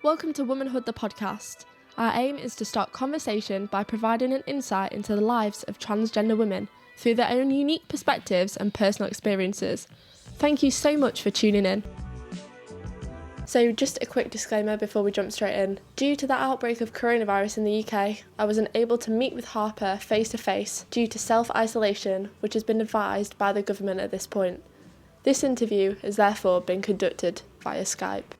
Welcome to Womanhood the Podcast. Our aim is to start conversation by providing an insight into the lives of transgender women through their own unique perspectives and personal experiences. Thank you so much for tuning in. So just a quick disclaimer before we jump straight in. Due to the outbreak of coronavirus in the UK, I was unable to meet with Harper face to face due to self-isolation, which has been advised by the government at this point. This interview has therefore been conducted via Skype.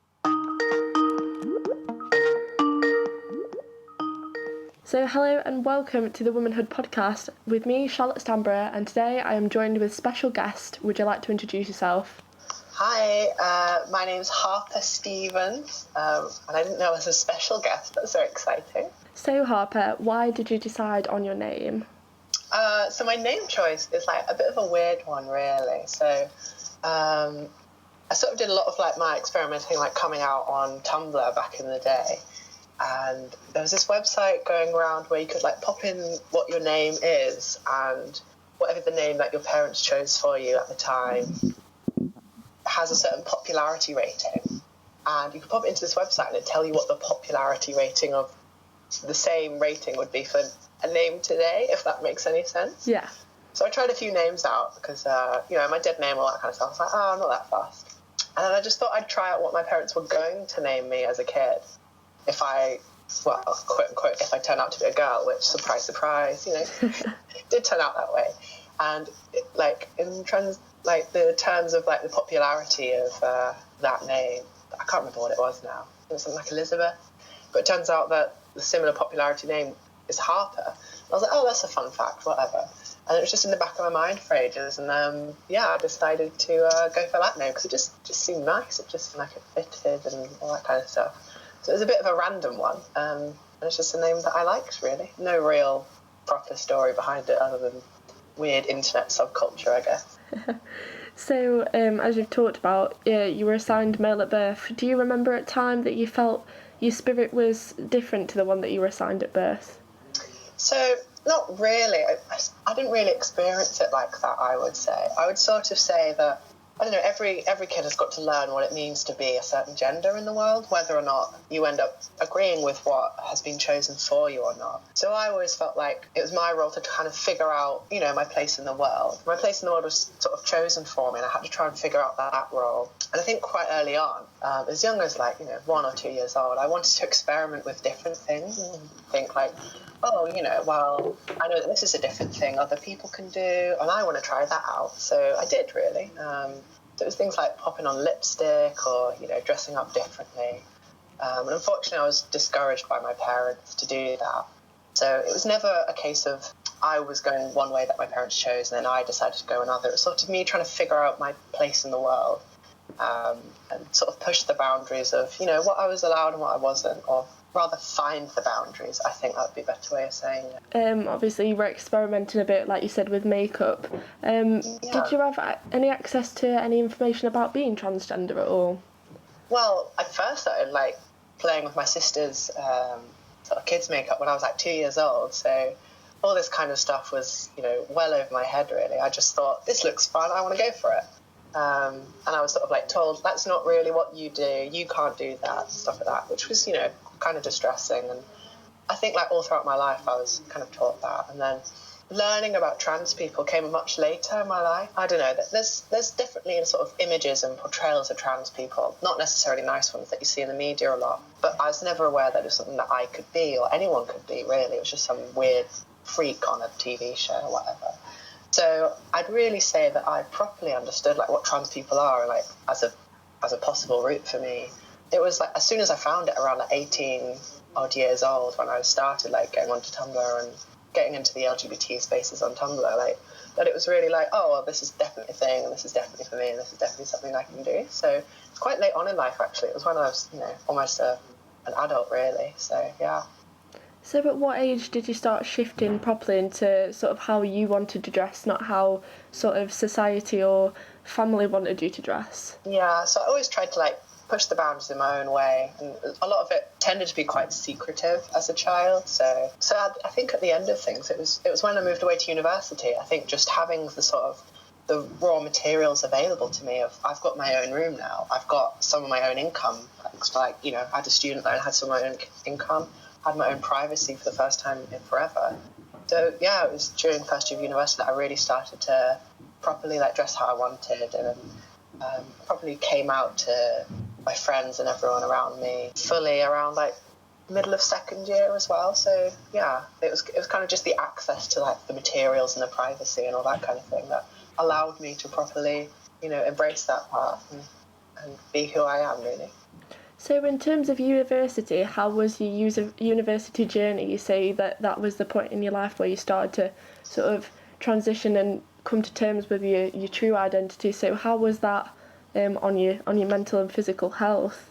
So hello and welcome to the Womanhood Podcast with me, Charlotte Stanborough, and today I am joined with special guest. Would you like to introduce yourself? Hi, my name's Harper Stephens, and I didn't know I was a special guest. That's very exciting. So Harper, why did you decide on your name? So my name choice is like a bit of a weird one, really. So I sort of did a lot of like my experimenting, like coming out on Tumblr back in the day. And there was this website going around where you could like pop in what your name is and whatever the name that your parents chose for you at the time has a certain popularity rating. And you could pop it into this website and it'd tell you what the popularity rating of the same rating would be for a name today, if that makes any sense. Yeah. So I tried a few names out because, my dead name, all that kind of stuff. I was like, I'm not that fast. And then I just thought I'd try out what my parents were going to name me as a kid. If I, quote unquote, if I turn out to be a girl, which, surprise, surprise, did turn out that way. And the terms of like the popularity of that name, I can't remember what it was now. It was something like Elizabeth. But it turns out that the similar popularity name is Harper. I was like, oh, that's a fun fact, whatever. And it was just in the back of my mind for ages. And I decided to go for that name because it just seemed nice. It just seemed like it fitted and all that kind of stuff. So it was a bit of a random one, and it's just a name that I liked, really. No real proper story behind it other than weird internet subculture, I guess. So, as you've talked about, you were assigned male at birth. Do you remember a time that you felt your spirit was different to the one that you were assigned at birth? So, not really. I didn't really experience it like that, I would say. I would sort of say that, I don't know, every kid has got to learn what it means to be a certain gender in the world, whether or not you end up agreeing with what has been chosen for you or not. So I always felt like it was my role to kind of figure out, my place in the world. My place in the world was sort of chosen for me, and I had to try and figure out that role. And I think quite early on, as young as 1 or 2 years old, I wanted to experiment with different things and think like, well, I know that this is a different thing other people can do, and I want to try that out. So I did, really. So it was things like popping on lipstick or, dressing up differently. And unfortunately, I was discouraged by my parents to do that. So it was never a case of I was going one way that my parents chose and then I decided to go another. It was sort of me trying to figure out my place in the world and sort of push the boundaries of, what I was allowed and what I wasn't, or rather find the boundaries. I think that would be a better way of saying it. Obviously you were experimenting a bit, like you said, with makeup. Did you have any access to any information about being transgender at all? Well, I first started playing with my sister's sort of kids makeup when I was 2 years old, so all this kind of stuff was well over my head, really. I just thought, this looks fun, I want to go for it. And I was sort of told, that's not really what you do, you can't do that, stuff like that, which was kind of distressing. And I think all throughout my life I was kind of taught that. And then learning about trans people came much later in my life. I don't know, there's definitely sort of images and portrayals of trans people, not necessarily nice ones that you see in the media a lot, but I was never aware that it was something that I could be or anyone could be, really. It was just some weird freak on a TV show or whatever. So I'd really say that I properly understood what trans people are, as a possible route for me. It was as soon as I found it around 18 odd years old, when I started going onto Tumblr and getting into the LGBT spaces on Tumblr, that it was really oh, well, this is definitely a thing, and this is definitely for me, and this is definitely something I can do. So it's quite late on in life, actually. It was when I was, almost an adult, really. So, yeah. So at what age did you start shifting properly into sort of how you wanted to dress, not how sort of society or family wanted you to dress? Yeah, so I always tried to push the boundaries in my own way, and a lot of it tended to be quite secretive as a child. So I think at the end of things, it was when I moved away to university. I think just having the sort of the raw materials available to me. I've got my own room now. I've got some of my own income. Like, you know, I had a student loan, had some of my own income, had my own privacy for the first time in forever. So yeah, it was during first year of university that I really started to properly like dress how I wanted, and probably came out to my friends and everyone around me fully around like middle of second year as well. So yeah, it was kind of just the access to like the materials and the privacy and all that kind of thing that allowed me to properly, you know, embrace that part and be who I am, really. So in terms of university, how was your university journey? You say that was the point in your life where you started to sort of transition and come to terms with your true identity. So how was that on your mental and physical health?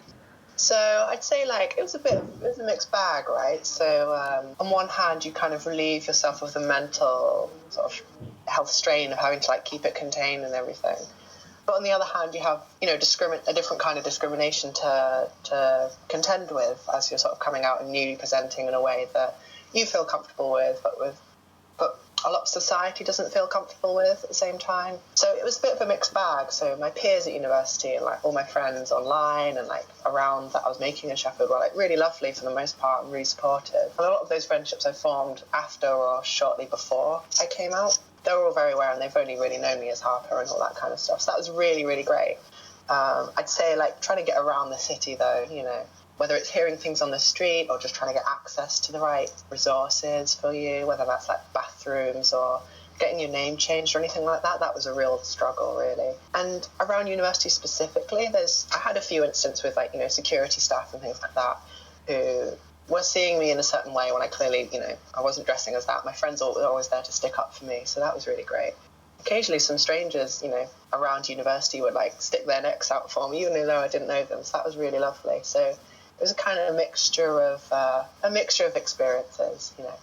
So I'd say like it was a mixed bag, right? So on one hand, you kind of relieve yourself of the mental sort of health strain of having to like keep it contained and everything. But on the other hand, you have, you know, a different kind of discrimination to contend with as you're sort of coming out and newly presenting in a way that you feel comfortable with, but a lot of society doesn't feel comfortable with at the same time. So it was a bit of a mixed bag. So my peers at university and like all my friends online and like around that I was making in Sheffield were like really lovely for the most part and really supportive. And a lot of those friendships I formed after or shortly before I came out, they were all very aware and they've only really known me as Harper and all that kind of stuff. So that was really, really great. I'd say like trying to get around the city though, you know, whether it's hearing things on the street or just trying to get access to the right resources for you, whether that's like bathrooms or getting your name changed or anything like that, that was a real struggle, really. And around university specifically, I had a few instances with like, you know, security staff and things like that who were seeing me in a certain way when I clearly, you know, I wasn't dressing as that. My friends were always there to stick up for me, so that was really great. Occasionally some strangers, you know, around university would like stick their necks out for me, even though I didn't know them, so that was really lovely. So it was a kind of a mixture of experiences, you know.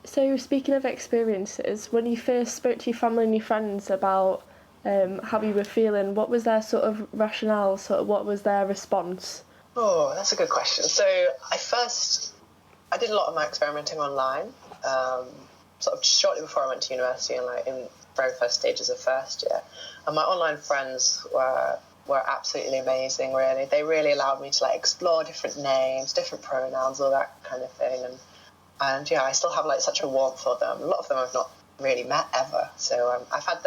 So speaking of experiences, when you first spoke to your family and your friends about how you were feeling, what was their sort of rationale, sort of what was their response? Oh, that's a good question. So I did a lot of my experimenting online, sort of shortly before I went to university and like in very first stages of first year. And my online friends were absolutely amazing, really. They really allowed me to like explore different names, different pronouns, all that kind of thing. And yeah, I still have like such a warmth for them. A lot of them I've not really met ever. So I've had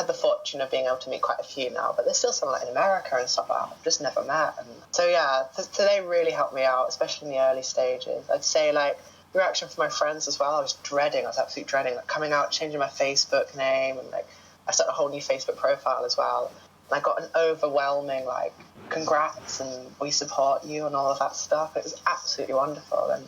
the fortune of being able to meet quite a few now, but there's still some like in America and stuff I've just never met. And so yeah, so they really helped me out, especially in the early stages. I'd say like the reaction from my friends as well, I was absolutely dreading like coming out, changing my Facebook name, and like I started a whole new Facebook profile as well. And I got an overwhelming like congrats and we support you and all of that stuff. It was absolutely wonderful. And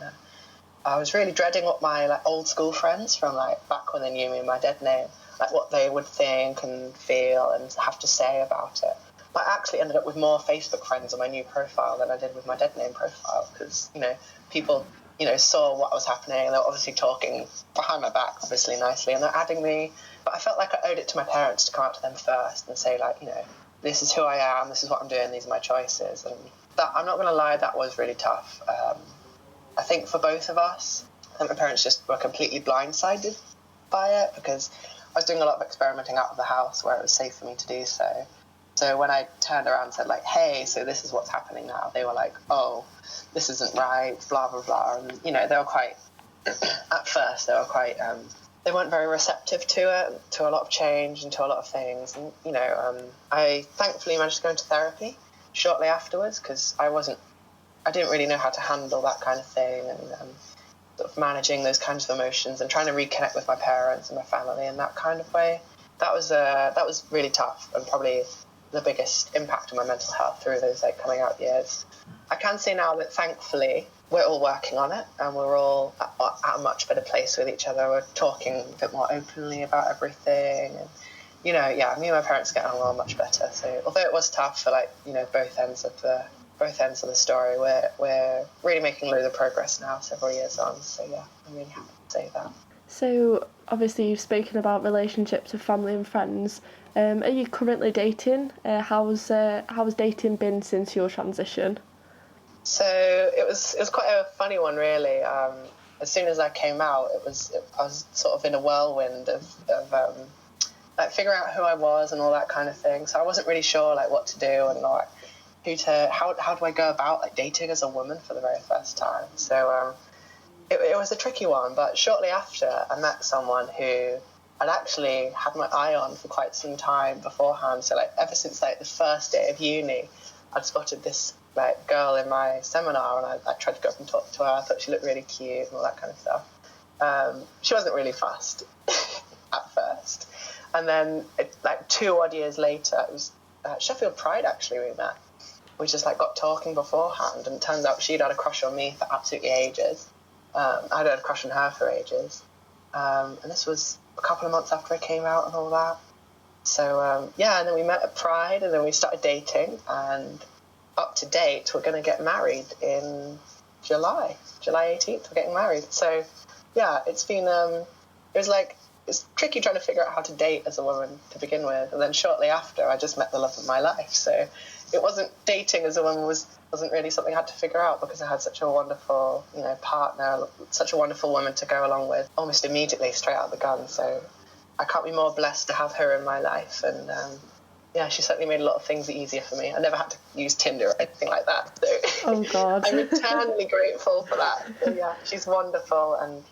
I was really dreading what my like old school friends from like back when they knew me and my dead name, like what they would think and feel and have to say about it. But I actually ended up with more Facebook friends on my new profile than I did with my dead name profile because, you know, people, you know, saw what was happening and they were obviously talking behind my back, obviously nicely, and they're adding me. But I felt like I owed it to my parents to come out to them first and say like, you know, this is who I am, this is what I'm doing, these are my choices. And that, I'm not going to lie, that was really tough. I think for both of us, I think my parents just were completely blindsided by it because I was doing a lot of experimenting out of the house where it was safe for me to do so. So when I turned around and said like, hey, so this is what's happening now, they were like, oh, this isn't right, blah, blah, blah. And, you know, they were quite, at first, they weren't very receptive to it, to a lot of change and to a lot of things. And, you know, I thankfully managed to go into therapy shortly afterwards because I didn't really know how to handle that kind of thing and sort of managing those kinds of emotions and trying to reconnect with my parents and my family in that kind of way. That was really tough and probably the biggest impact on my mental health through those like coming out years. I can say now that thankfully we're all working on it and we're all at a much better place with each other. We're talking a bit more openly about everything and, you know, yeah, me and my parents get along much better. So although it was tough for like, you know, both ends of the story, we're really making loads of progress now, several years on. So yeah, I'm really happy to say that. So obviously you've spoken about relationships with family and friends. Are you currently dating? How's dating been since your transition? So it was quite a funny one, really. As soon as I came out, I was sort of in a whirlwind of like figuring out who I was and all that kind of thing. So I wasn't really sure like what to do and like how do I go about like dating as a woman for the very first time. So it was a tricky one, but shortly after I met someone who I'd actually had my eye on for quite some time beforehand. So like ever since like the first day of uni, I'd spotted this like girl in my seminar, and I tried to go up and talk to her. I thought she looked really cute and all that kind of stuff. She wasn't really fussed at first, and then like 2 odd years later, it was Sheffield Pride actually we met. We just like got talking beforehand, and it turns out she'd had a crush on me for absolutely ages. I'd had a crush on her for ages, and this was a couple of months after I came out and all that. So and then we met at Pride, and then we started dating, and up to date we're going to get married in July 18th. We're getting married. So yeah, it's been it's tricky trying to figure out how to date as a woman to begin with, and then shortly after I just met the love of my life. So it wasn't dating as a woman wasn't really something I had to figure out, because I had such a wonderful, partner, such a wonderful woman to go along with almost immediately, straight out of the gun. So I can't be more blessed to have her in my life. And she certainly made a lot of things easier for me. I never had to use Tinder or anything like that. So oh God. I'm eternally grateful for that. So, yeah, she's wonderful, and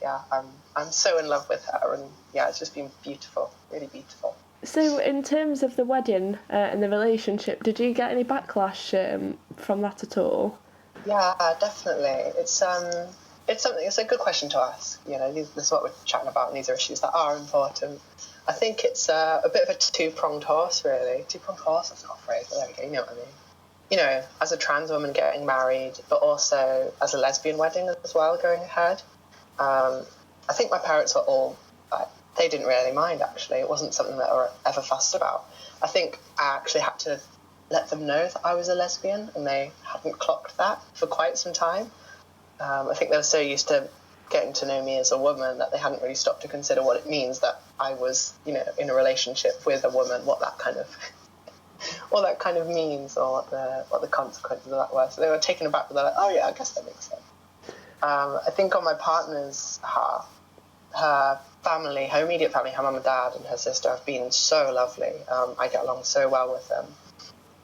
I'm so in love with her, and it's just been beautiful, really beautiful. So in terms of the wedding and the relationship, did you get any backlash from that at all? Yeah, definitely. It's a good question to ask. This is what we're chatting about, and these are issues that are important. I think it's a bit of a two-pronged horse, really. Two-pronged horse, that's not a phrase, but there we go, you know what I mean. As a trans woman getting married, but also as a lesbian wedding as well going ahead. I think my parents were all, they didn't really mind, actually. It wasn't something that they were ever fussed about. I think I actually had to let them know that I was a lesbian, and they hadn't clocked that for quite some time. I think they were so used to getting to know me as a woman that they hadn't really stopped to consider what it means that I was, in a relationship with a woman, what that kind of means, or what the consequences of that were. So they were taken aback, but they're like, oh yeah, I guess that makes sense. I think on my partner's half, her family, her immediate family, her mum and dad and her sister have been so lovely. I get along so well with them.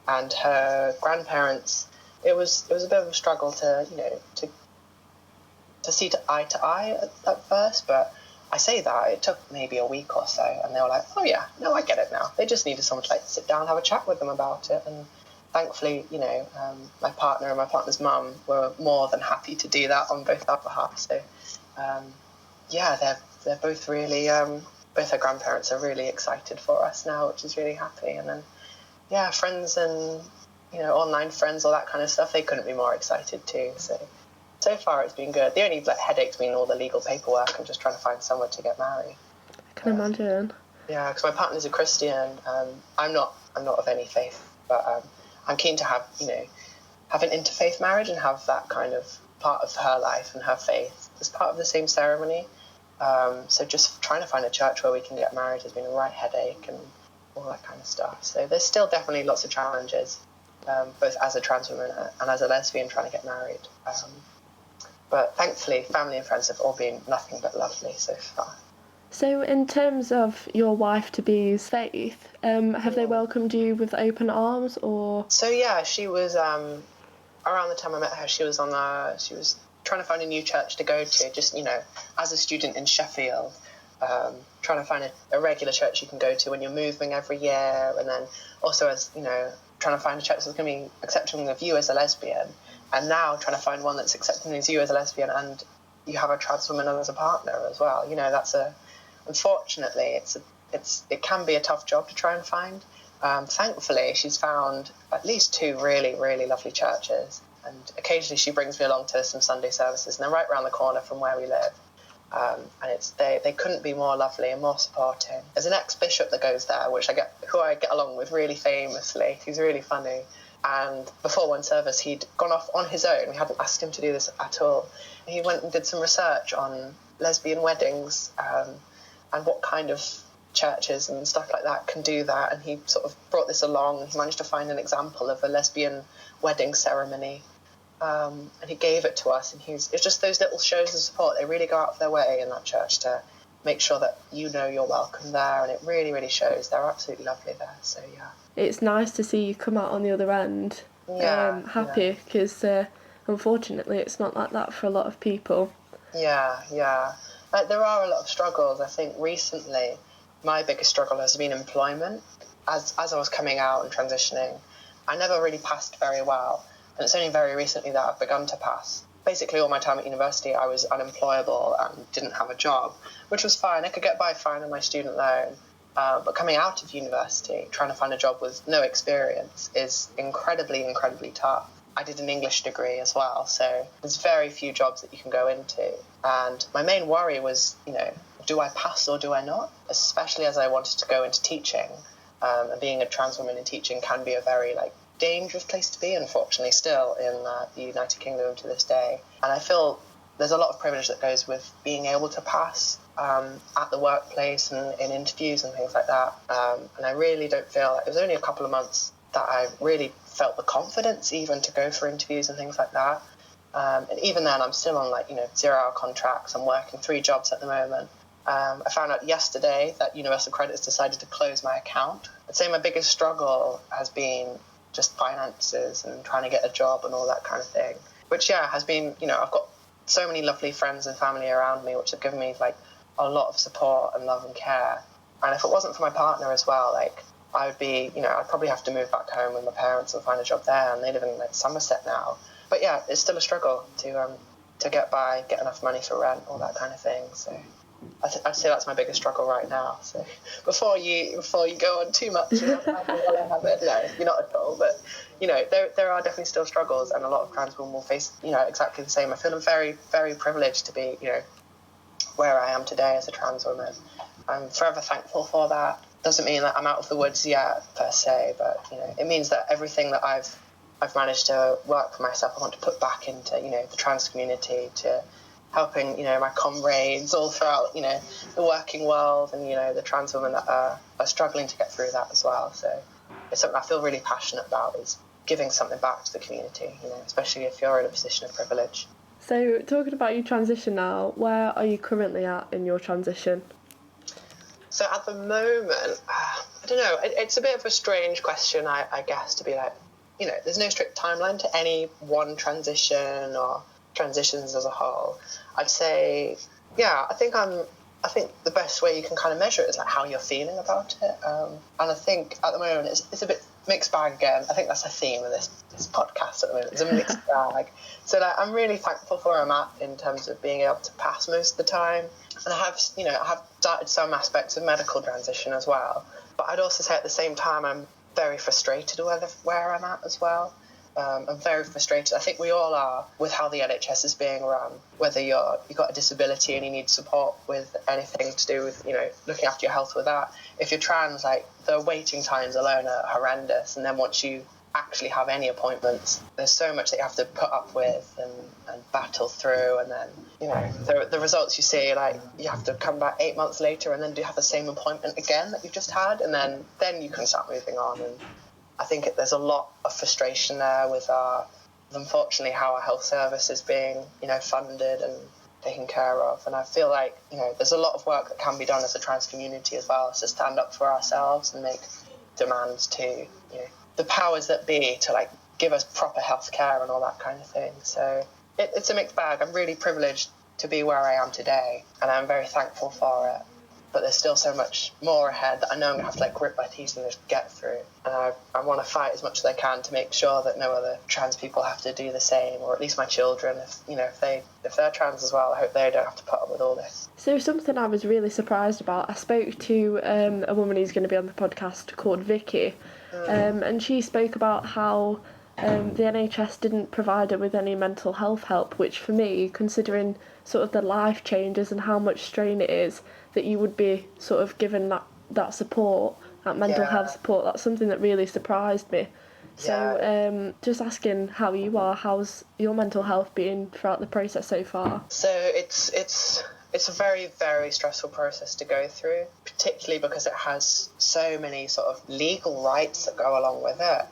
And her grandparents, it was a bit of a struggle to see eye to eye at first, but I say that it took maybe a week or so, and they were like, oh yeah, no, I get it now. They just needed someone to sit down and have a chat with them about it, and thankfully, my partner and my partner's mum were more than happy to do that on both our behalf. So they're both really, both her grandparents are really excited for us now, which is really happy. And then friends and online friends, all that kind of stuff, they couldn't be more excited too. So far it's been good. The only headache's been all the legal paperwork and just trying to find somewhere to get married. I can imagine. Yeah, because my partner's a Christian. I'm not of any faith, but I'm keen to have an interfaith marriage and have that kind of part of her life and her faith as part of the same ceremony. So just trying to find a church where we can get married has been a right headache and all that kind of stuff. So there's still definitely lots of challenges, both as a trans woman and as a lesbian trying to get married. But thankfully, family and friends have all been nothing but lovely so far. So in terms of your wife-to-be's faith, have they welcomed you with open arms, or...? So yeah, she was, around the time I met her, she was trying to find a new church to go to, just, as a student in Sheffield, trying to find a regular church you can go to when you're moving every year, and then also as, trying to find a church that's going to be accepting of you as a lesbian, and now trying to find one that's accepting of you as a lesbian and you have a trans woman as a partner as well. Unfortunately, it can be a tough job to try and find. Thankfully, she's found at least 2 really, really lovely churches, and occasionally she brings me along to some Sunday services, and they're right around the corner from where we live. And they couldn't be more lovely and more supporting. There's an ex-bishop that goes there, who I get along with really famously. He's really funny. And before one service, he'd gone off on his own. We hadn't asked him to do this at all. And he went and did some research on lesbian weddings and what kind of churches and stuff like that can do that. And he sort of brought this along, and he managed to find an example of a lesbian wedding ceremony. And he gave it to us, and it's just those little shows of support. They really go out of their way in that church to make sure that you know you're welcome there, and it really, really shows. They're absolutely lovely there, so yeah. It's nice to see you come out on the other end happy, because unfortunately it's not like that for a lot of people. Yeah. There are a lot of struggles. I think recently my biggest struggle has been employment. As I was coming out and transitioning, I never really passed very well, and it's only very recently that I've begun to pass. Basically, all my time at university, I was unemployable and didn't have a job, which was fine. I could get by fine on my student loan. But coming out of university, trying to find a job with no experience is incredibly, incredibly tough. I did an English degree as well, so there's very few jobs that you can go into. And my main worry was, do I pass or do I not? Especially as I wanted to go into teaching. And being a trans woman in teaching can be a very dangerous place to be, unfortunately, still in the United Kingdom to this day. And I feel there's a lot of privilege that goes with being able to pass at the workplace and in interviews and things like that. And I really don't feel it was only a couple of months that I really felt the confidence even to go for interviews and things like that. And even then, I'm still on 0-hour contracts. I'm working 3 jobs at the moment. I found out yesterday that Universal Credit's decided to close my account. I'd say my biggest struggle has been just finances and trying to get a job and all that kind of thing, which has been, I've got so many lovely friends and family around me which have given me a lot of support and love and care. And if it wasn't for my partner as well, I would be, I'd probably have to move back home with my parents and find a job there, and they live in Somerset now. But yeah, it's still a struggle to get by, get enough money for rent, all that kind of thing. So I'd say that's my biggest struggle right now. So before you go on too much, no, you're not at all. But there are definitely still struggles, and a lot of trans women will face exactly the same. I feel I'm very, very privileged to be where I am today as a trans woman. I'm forever thankful for that. Doesn't mean that I'm out of the woods yet per se, but it means that everything that I've managed to work for myself, I want to put back into the trans community, to helping my comrades all throughout the working world, and the trans women that are struggling to get through that as well. So it's something I feel really passionate about, is giving something back to the community, especially if you're in a position of privilege. So talking about your transition now, where are you currently at in your transition? So at the moment, I don't know, it's a bit of a strange question, I guess, to be there's no strict timeline to any one transition or transitions as a whole. I'd say, I think the best way you can kind of measure it is how you're feeling about it. And I think at the moment it's a bit mixed bag again. I think that's a theme of this podcast at the moment. It's a mixed bag. So I'm really thankful for where I'm at in terms of being able to pass most of the time. And I have started some aspects of medical transition as well. But I'd also say at the same time I'm very frustrated with where I'm at as well. I'm very frustrated. I think we all are with how the NHS is being run, whether you've got a disability and you need support with anything to do with, looking after your health with that. If you're trans, the waiting times alone are horrendous. And then once you actually have any appointments, there's so much that you have to put up with and battle through. And then, the results you see, you have to come back 8 months later and then do have the same appointment again that you've just had. And then you can start moving on. And I think there's a lot of frustration there with unfortunately, how our health service is being, funded and taken care of. And I feel there's a lot of work that can be done as a trans community as well, to stand up for ourselves and make demands to, the powers that be to give us proper health care and all that kind of thing. So it's a mixed bag. I'm really privileged to be where I am today, and I'm very thankful for it. But there's still so much more ahead that I know I'm going to have to grit my teeth and just get through. And I want to fight as much as I can to make sure that no other trans people have to do the same, or at least my children. If they're trans as well, I hope they don't have to put up with all this. So something I was really surprised about, I spoke to a woman who's going to be on the podcast called Vicky, and she spoke about how the NHS didn't provide her with any mental health help, which for me, considering sort of the life changes and how much strain it is, that you would be sort of given that support, that mental health support, that's something that really surprised me. So just asking how you are, how's your mental health been throughout the process so far? So it's it's a very, very stressful process to go through, particularly because it has so many sort of legal rights that go along with it,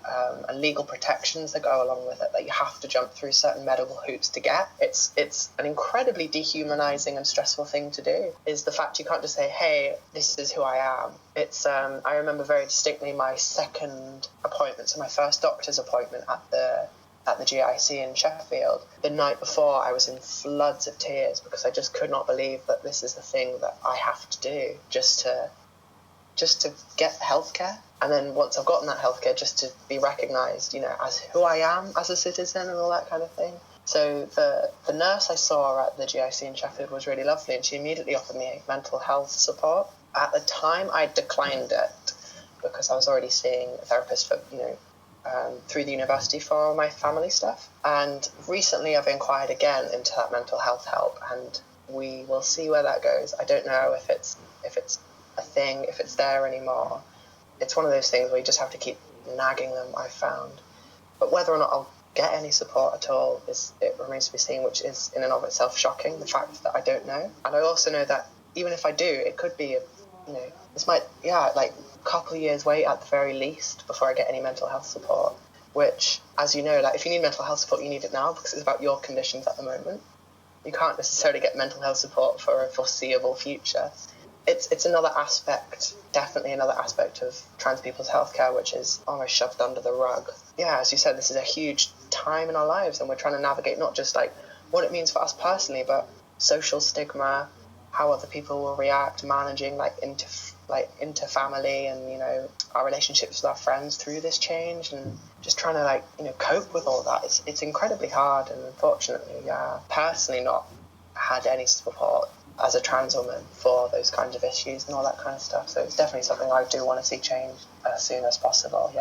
and legal protections that go along with it, that you have to jump through certain medical hoops to get. It's an incredibly dehumanizing and stressful thing to do, is the fact you can't just say, hey, this is who I am. It's I remember very distinctly my second appointment, so my first doctor's appointment at the GIC in Sheffield. The night before, I was in floods of tears because I just could not believe that this is the thing that I have to do just to get healthcare. And then once I've gotten that healthcare, just to be recognised, you know, as who I am as a citizen and all that kind of thing. So the nurse I saw at the GIC in Sheffield was really lovely, and she immediately offered me mental health support. At the time, I declined it because I was already seeing a therapist for, you know, through the university for my family stuff. And recently I've inquired again into that mental health help, and we will see where that goes. I don't know if it's a thing, if it's there anymore. It's one of those things where you just have to keep nagging them, I've found. But whether or not I'll get any support at all, it remains to be seen, which is in and of itself shocking, the fact that I don't know. And I also know that even if I do, it could be this might, like a couple of years wait at the very least before I get any mental health support, which, as you know, like if you need mental health support, you need it now because it's about your conditions at the moment. You can't necessarily get mental health support for a foreseeable future. It's another aspect, definitely another aspect of trans people's healthcare, which is almost shoved under the rug. Yeah, as you said, this is a huge time in our lives, and we're trying to navigate not just like what it means for us personally, but social stigma, how other people will react, managing into family and, you know, our relationships with our friends through this change, and just trying to cope with all that. It's incredibly hard, and unfortunately, personally not had any support as a trans woman for those kinds of issues and all that kind of stuff. So it's definitely something I do want to see change as soon as possible.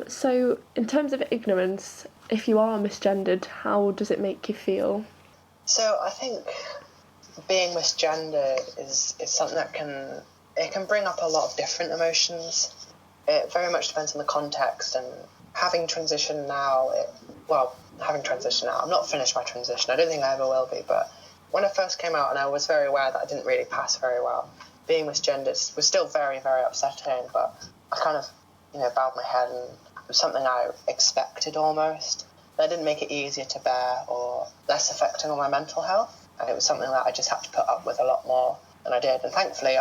So in terms of ignorance, if you are misgendered, how does it make you feel? So I think being misgendered is something that can bring up a lot of different emotions. It very much depends on the context, and having transitioned now, I'm not finished my transition. I don't think I ever will be, but when I first came out and I was very aware that I didn't really pass very well, being misgendered was still very, very upsetting, but I kind of, bowed my head, and it was something I expected almost. That didn't make it easier to bear or less affecting on my mental health. And it was something that I just had to put up with a lot more than I did. And thankfully,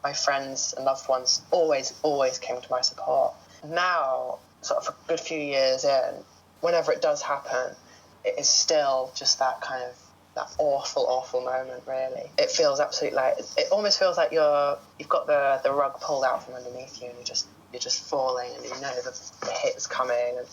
my friends and loved ones always came to my support. Now, sort of a good few years in, whenever it does happen, it is still just that kind of that awful moment, really. It feels absolutely it almost feels like you've got the rug pulled out from underneath you, and you're just falling, and the hit's coming, and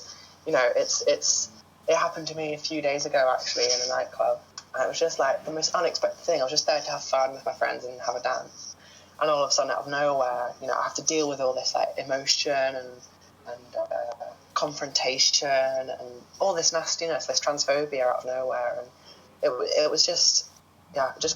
it happened to me a few days ago actually in a nightclub, and it was just like the most unexpected thing. I was just there to have fun with my friends and have a dance, and all of a sudden out of nowhere, I have to deal with all this emotion and confrontation and all this nastiness, this transphobia out of nowhere, and it was just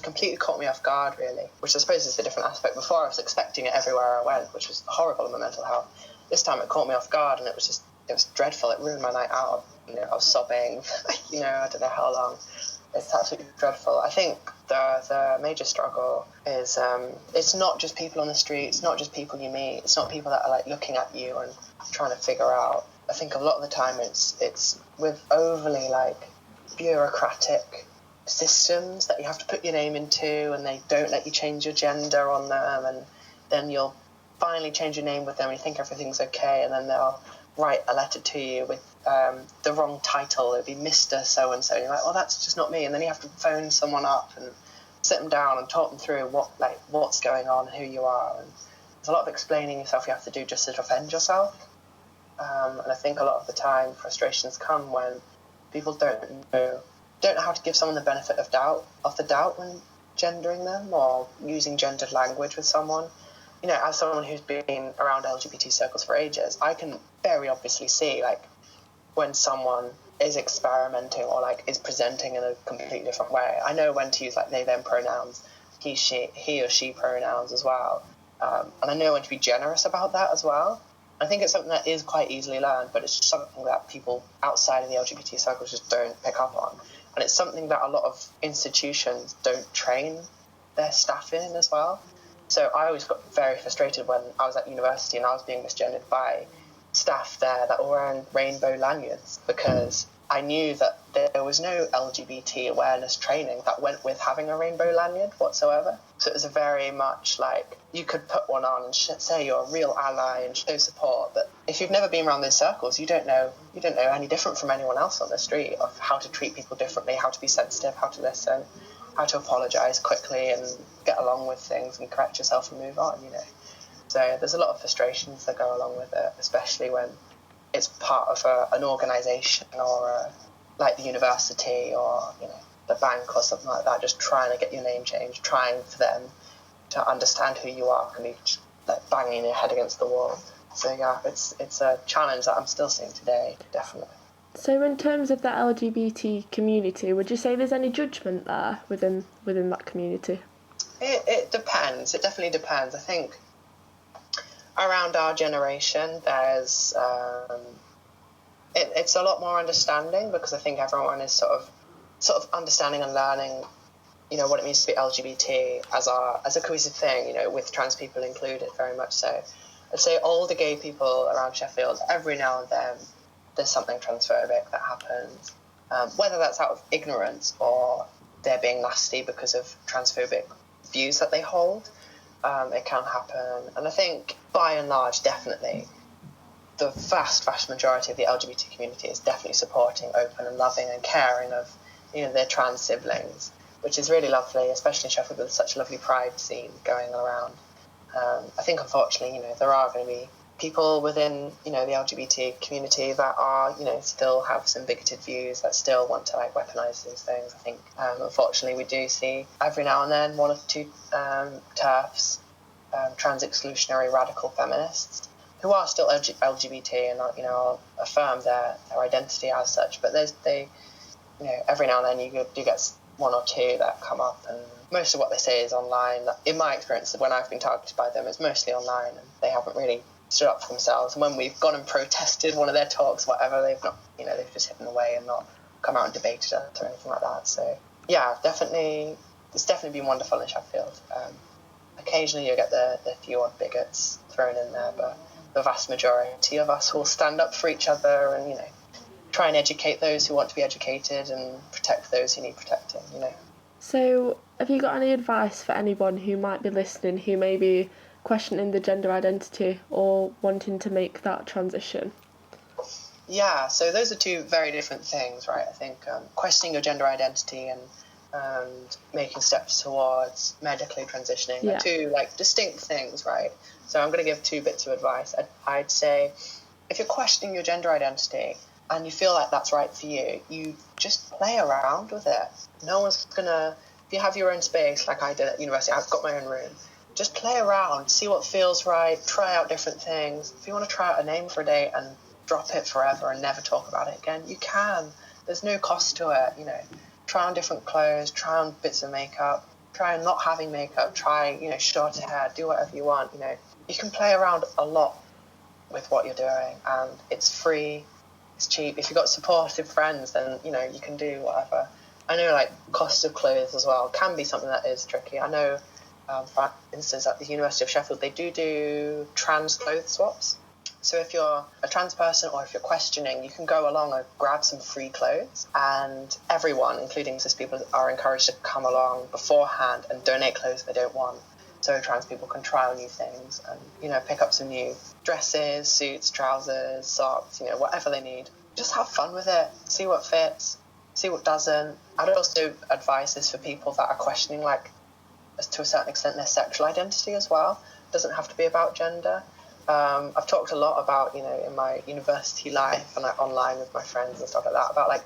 completely caught me off guard, really, which I suppose is a different aspect. Before, I was expecting it everywhere I went, which was horrible in my mental health. This time it caught me off guard, and it was dreadful. It ruined my night out. I was sobbing, I don't know how long. It's absolutely dreadful. I think the major struggle is it's not just people on the street, it's not just people you meet, it's not people that are looking at you and trying to figure out. I think a lot of the time it's with overly bureaucratic systems that you have to put your name into, and they don't let you change your gender on them, and then you'll finally change your name with them and you think everything's okay, and then they'll write a letter to you with the wrong title. It'd be Mr. So-and-so, and you're like, well, that's just not me, and then you have to phone someone up and sit them down and talk them through what's going on, who you are, and there's a lot of explaining yourself you have to do just to defend yourself, and I think a lot of the time frustrations come when people don't know how to give someone the benefit of the doubt when gendering them or using gendered language with someone. As someone who's been around LGBT circles for ages, I can very obviously see when someone is experimenting or is presenting in a completely different way. I know when to use they them pronouns, he or she pronouns as well, and I know when to be generous about that as well. I think it's something that is quite easily learned, but it's just something that people outside of the LGBT circles just don't pick up on. And it's something that a lot of institutions don't train their staff in as well. So I always got very frustrated when I was at university and I was being misgendered by staff there that were wearing rainbow lanyards, because I knew that there was no LGBT awareness training that went with having a rainbow lanyard whatsoever. So it was a very much like, you could put one on and say you're a real ally and show support, but if you've never been around those circles, you don't know any different from anyone else on the street of how to treat people differently, how to be sensitive, how to listen, how to apologise quickly and get along with things and correct yourself and move on, So there's a lot of frustrations that go along with it, especially when it's part of an organisation or like the university or the bank or something like that, just trying to get your name changed, trying for them to understand who you are, can be like banging your head against the wall. So yeah, it's a challenge that I'm still seeing today, definitely. So in terms of the LGBT community, would you say there's any judgment there within that community? It depends. It definitely depends. I think around our generation, there's it's a lot more understanding, because I think everyone is sort of understanding and learning, what it means to be LGBT as a cohesive thing, with trans people included, very much so. I'd say older gay people around Sheffield, every now and then there's something transphobic that happens, whether that's out of ignorance or they're being nasty because of transphobic views that they hold. It can happen. And I think, by and large, definitely, the vast majority of the LGBT community is definitely supporting, open and loving and caring of, their trans siblings, which is really lovely, especially in Sheffield with such a lovely pride scene going around. I think, unfortunately, there are going to be people within, the LGBT community that are, still have some bigoted views, that still want to weaponize these things. I think, unfortunately, we do see every now and then one or two TERFs, trans exclusionary radical feminists, who are still LGBT and affirm their identity as such. But every now and then you do get one or two that come up, and most of what they say is online. In my experience, when I've been targeted by them, it's mostly online, and they haven't really stood up for themselves. And when we've gone and protested one of their talks, whatever, they've not, they've just hidden away and not come out and debated us or anything like that. So yeah, it's definitely been wonderful in Sheffield. Occasionally you get the few odd bigots thrown in there, but the vast majority of us will stand up for each other and, try and educate those who want to be educated and protect those who need protecting, So have you got any advice for anyone who might be listening, who may be questioning the gender identity or wanting to make that transition? Yeah, so those are two very different things, right? I think questioning your gender identity and making steps towards medically transitioning are two distinct things, right? So I'm going to give two bits of advice. I'd say if you're questioning your gender identity and you feel like that's right for you, you just play around with it. No one's gonna, if you have your own space like I did at university, I've got my own room, just play around, see what feels right, try out different things. If you want to try out a name for a day and drop it forever and never talk about it again, you can. There's no cost to it, Try on different clothes, try on bits of makeup, try on not having makeup, try, shorter hair, do whatever you want, You can play around a lot with what you're doing, and it's free, it's cheap. If you've got supportive friends, then, you can do whatever. I know, cost of clothes as well can be something that is tricky. I know, for instance, at the University of Sheffield, they do trans clothes swaps. So if you're a trans person or if you're questioning, you can go along and grab some free clothes, and everyone, including cis people, are encouraged to come along beforehand and donate clothes they don't want, so trans people can try on new things and, pick up some new dresses, suits, trousers, socks, whatever they need. Just have fun with it, see what fits, see what doesn't. I'd also advise this for people that are questioning, to a certain extent, their sexual identity as well. It doesn't have to be about gender. I've talked a lot about, in my university life and online with my friends and stuff like that, about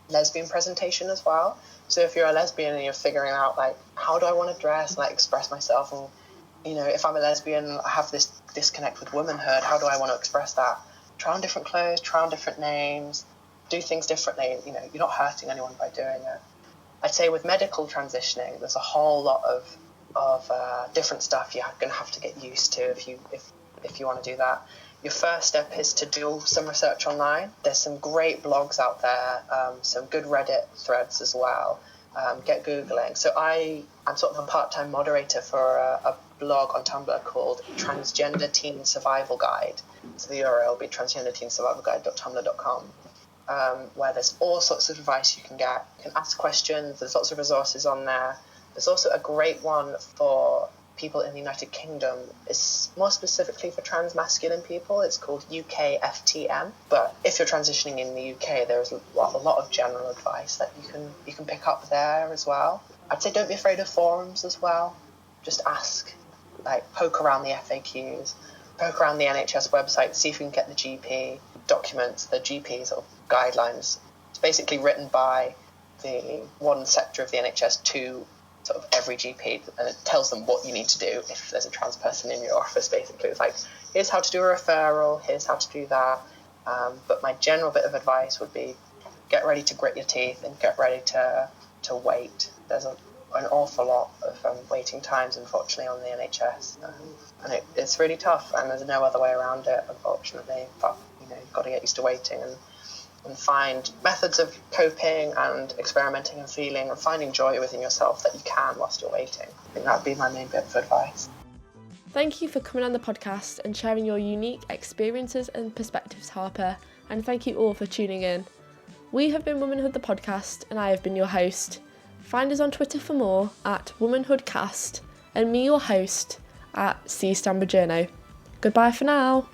lesbian presentation as well. So if you're a lesbian and you're figuring out how do I want to dress and express myself, and if I'm a lesbian, I have this disconnect with womanhood, how do I want to express that? Try on different clothes, try on different names, do things differently. You're not hurting anyone by doing it. I'd say with medical transitioning, there's a whole lot of different stuff you're going to have to get used to if you want to do that. Your first step is to do some research online. There's some great blogs out there, some good Reddit threads as well, get Googling. So I'm sort of a part-time moderator for a blog on Tumblr called Transgender Teen Survival Guide. So the URL will be transgenderteensurvivalguide.tumblr.com, where there's all sorts of advice you can get. You can ask questions. There's lots of resources on there. There's also a great one for people in the United Kingdom. It's more specifically for trans masculine people. It's called UK FTM. But if you're transitioning in the UK, there's a lot of general advice that you can pick up there as well. I'd say don't be afraid of forums as well. Just ask, like poke around the FAQs, poke around the NHS website, see if you can get the GP documents, the GP sort of guidelines. It's basically written by the one sector of the NHS to sort of every GP, and it tells them what you need to do if there's a trans person in your office. Basically, it's like, here's how to do a referral, here's how to do that. But my general bit of advice would be get ready to grit your teeth and get ready to wait. There's an awful lot of waiting times, unfortunately, on the NHS, and it's really tough, and there's no other way around it, unfortunately. But you've got to get used to waiting and find methods of coping and experimenting and feeling and finding joy within yourself that you can whilst you're waiting. I think that would be my main bit of advice. Thank you for coming on the podcast and sharing your unique experiences and perspectives, Harper, and thank you all for tuning in. We have been Womanhood the Podcast, and I have been your host. Find us on Twitter for more at Womanhoodcast, and me, your host, at C. Stambergerno. Goodbye for now.